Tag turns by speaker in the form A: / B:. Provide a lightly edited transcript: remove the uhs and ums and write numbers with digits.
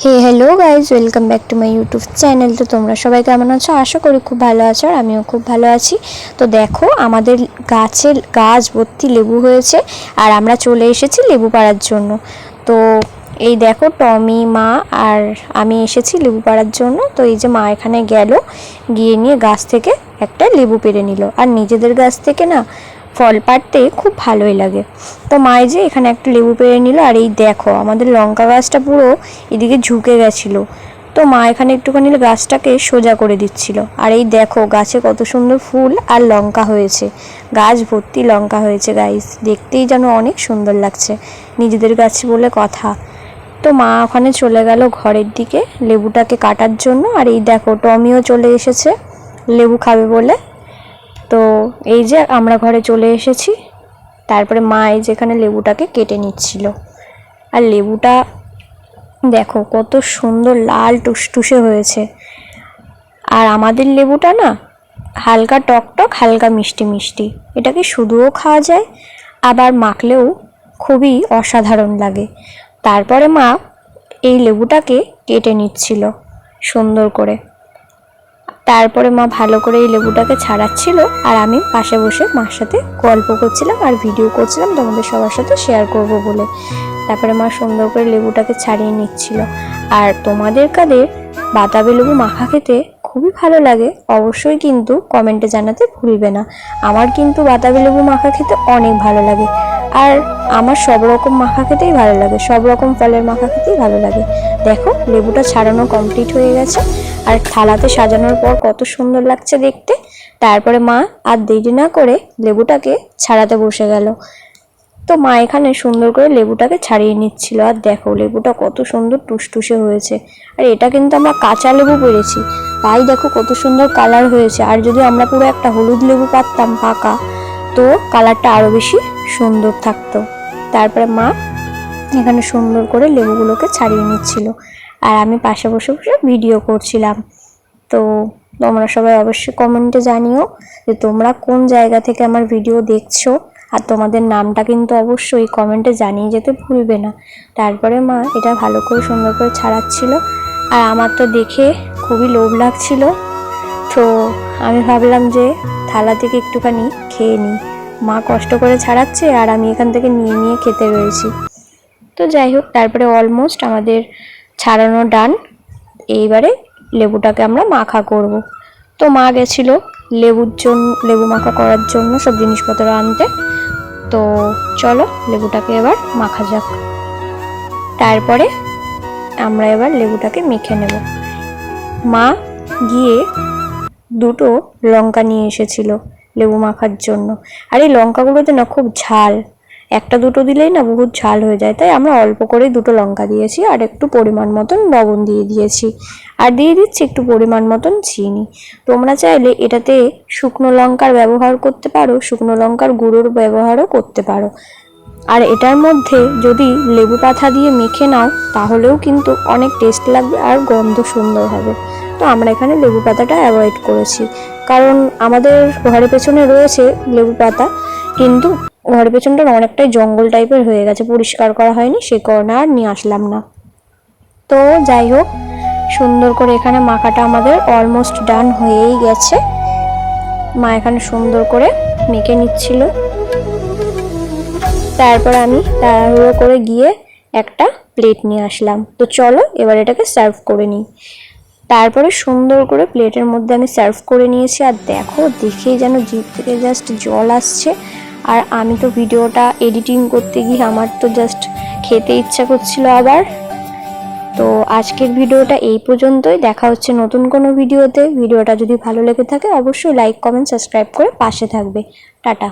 A: Hey hello guys, welcome back to my YouTube channel. তো তোমরা সবাই কেমন আছো? আশা করি খুব ভালো আছো, আর আমিও খুব ভালো আছি। তো দেখো, আমাদের গাছ ভর্তি লেবু হয়েছে, আর আমরা চলে এসেছি লেবু পাড়ার জন্য। তো এই দেখো, টমি, মা আর আমি এসেছি লেবু পাড়ার জন্য। তো এই যে মা এখানে গেল, গিয়ে নিয়ে গাছ থেকে একটা লেবু পেড়ে নিল। আর নিজেদের গাছ থেকে না ফল পাড়তে খুব ভালোই লাগে। তো মায়ে যে এখানে একটা লেবু পেড়ে নিল। আর এই দেখো, আমাদের লঙ্কা গাছটা পুরো এদিকে ঝুঁকে গেছিল। তো মা এখানে একটুখানি গাছটাকে সোজা করে দিচ্ছিল। আর এই দেখো, গাছে কত সুন্দর ফুল আর লঙ্কা হয়েছে। গাছ ভর্তি লঙ্কা হয়েছে গাইস, দেখতেই যেন অনেক সুন্দর লাগছে, নিজেদের গাছ বলে কথা। তো মা ওখানে চলে গেল ঘরের দিকে লেবুটাকে কাটার জন্য। আর এই দেখো, টমিও চলে এসেছে লেবু খাবে বলে। তো এই যে আমরা ঘরে চলে এসেছি। তারপরে মা এই যেখানে লেবুটাকে কেটে নিচ্ছিল। আর লেবুটা দেখো কত সুন্দর লাল টুসটুসে হয়েছে। আর আমাদের লেবুটা না হালকা টকটক, হালকা মিষ্টি মিষ্টি। এটাকে শুধুও খাওয়া যায়, আবার মাখলেও খুবই অসাধারণ লাগে। তারপরে মা এই লেবুটাকে কেটে নিচ্ছিল সুন্দর করে। তারপরে মা ভালো করে এই লেবুটাকে ছাড়াচ্ছিল, আর আমি পাশে বসে মার সাথে গল্প করছিলাম আর ভিডিও করছিলাম তোমাদের সবার সাথে শেয়ার করব বলে। তারপরে মা সুন্দর করে লেবুটাকে ছাড়িয়ে নিচ্ছিল। আর তোমাদের কাদের বাতাবি লেবু মাখা খেতে খুবই ভালো লাগে অবশ্যই কিন্তু কমেন্টে জানাতে ভুলবে না। আমার কিন্তু বাতাবি লেবু মাখা খেতে অনেক ভালো লাগে, আর আমার সব রকম মাখা খেতেই ভালো লাগে, সব রকম ফলের মাখা খেতেই ভালো লাগে। দেখো, লেবুটা ছাড়ানো কমপ্লিট হয়ে গেছে, আর থালাতে সাজানোর পর কত সুন্দর লাগছে দেখতে। তারপরে মা আর দেরি না করে লেবুটাকে ছাড়াতে বসে গেল। তো মা এখানে সুন্দর করে লেবুটাকে ছাড়িয়ে নিচ্ছিল। আর দেখো, লেবুটা কত সুন্দর টুসটুসে হয়েছে। আর এটা কিন্তু আমরা কাঁচা লেবু পেরেছি, তাই দেখো কত সুন্দর কালার হয়েছে। আর যদি আমরা পুরো একটা হলুদ লেবু পারতাম পাকা, তো কালারটা আরো বেশি সুন্দর থাকতো। তারপরে মা এখানে সুন্দর করে লেবুগুলোকে ছাড়িয়ে নিচ্ছিল, আর আমি পাশে বসে বসে ভিডিও করছিলাম। তো তোমরা সবাই অবশ্যই কমেন্টে জানিও যে তোমরা কোন জায়গা থেকে আমার ভিডিও দেখছো, আর তোমাদের নামটা কিন্তু অবশ্যই কমেন্টে জানিয়ে যেতে ভুলবে না। তারপরে মা এটা ভালো করে সুন্দর করে ছাড়াচ্ছিল, আর আমার তো দেখে খুবই লোভ লাগছিল। তো আমি ভাবলাম যে থালা থেকে একটুখানি খেয়ে নিই। মা কষ্ট করে ছাড়াচ্ছে, আর আমি এখান থেকে নিয়ে নিয়ে খেতে রয়েছি। তো যাই হোক, তারপরে অলমোস্ট আমাদের ছাড়ানো ডান। এইবারে লেবুটাকে আমরা মাখা করব। তো মা গেছিল লেবু মাখা করার জন্য সব জিনিসপত্র আনতে। তো চলো লেবুটাকে এবার মাখা যাক। তারপরে আমরা এবার লেবুটাকে মেখে নেব। মা গিয়ে দুটো লঙ্কা নিয়ে এসেছিল লেবু মাখার জন্য। আর এই লঙ্কাগুলোতে না খুব ঝাল, একটা দুটো দিলেই না বহুত ঝাল হয়ে যায়, তাই আমরা অল্প করে দুটো লঙ্কা দিয়েছি, আর একটু পরিমাণ মতন লবণ দিয়ে দিয়েছি, আর দিয়ে দিচ্ছি একটু পরিমাণ মতন চিনি। তোমরা চাইলে এটাতে শুকনো লঙ্কার ব্যবহার করতে পারো, শুকনো লঙ্কার গুঁড়োর ব্যবহারও করতে পারো। আর এটার মধ্যে যদি লেবু পাতা দিয়ে মেখে নাও তাহলেও কিন্তু অনেক টেস্ট লাগবে, আর গন্ধ সুন্দর হবে। তো আমরা এখানে লেবু পাতাটা অ্যাভয়েড করেছি, কারণ আমাদের ঘরের পেছনে রয়েছে লেবু পাতা, কিন্তু ঘরের পেছনটা অনেকটাই জঙ্গল টাইপের হয়ে গেছে, পরিষ্কার করা হয়নি, সে কারণে আর নিয়ে আসলাম না। তো যাই হোক, সুন্দর করে এখানে মাখাটা আমাদের অলমোস্ট ডান হয়েই গেছে। মা এখানে সুন্দর করে মেখে নিচ্ছিল। তারপর আমি তাড়াহুড়ো করে গিয়ে একটা প্লেট নিয়ে আসলাম। তো চলো এবার এটাকে সার্ভ করে নিই। তারপরে সুন্দর করে প্লেটের মধ্যে আমি সার্ভ করে নিয়েছি। আর দেখো, দেখেই যেন জিভ থেকে জাস্ট জল আসছে। আর আমি তো ভিডিওটা এডিটিং করতে গিয়ে আমার তো জাস্ট খেতে ইচ্ছা করছিল আবার। তো আজকের ভিডিওটা এই পর্যন্তই, দেখা হচ্ছে নতুন কোনো ভিডিওতে। ভিডিওটা যদি ভালো লেগে থাকে অবশ্যই লাইক, কমেন্ট, সাবস্ক্রাইব করে পাশে থাকবে। টাটা।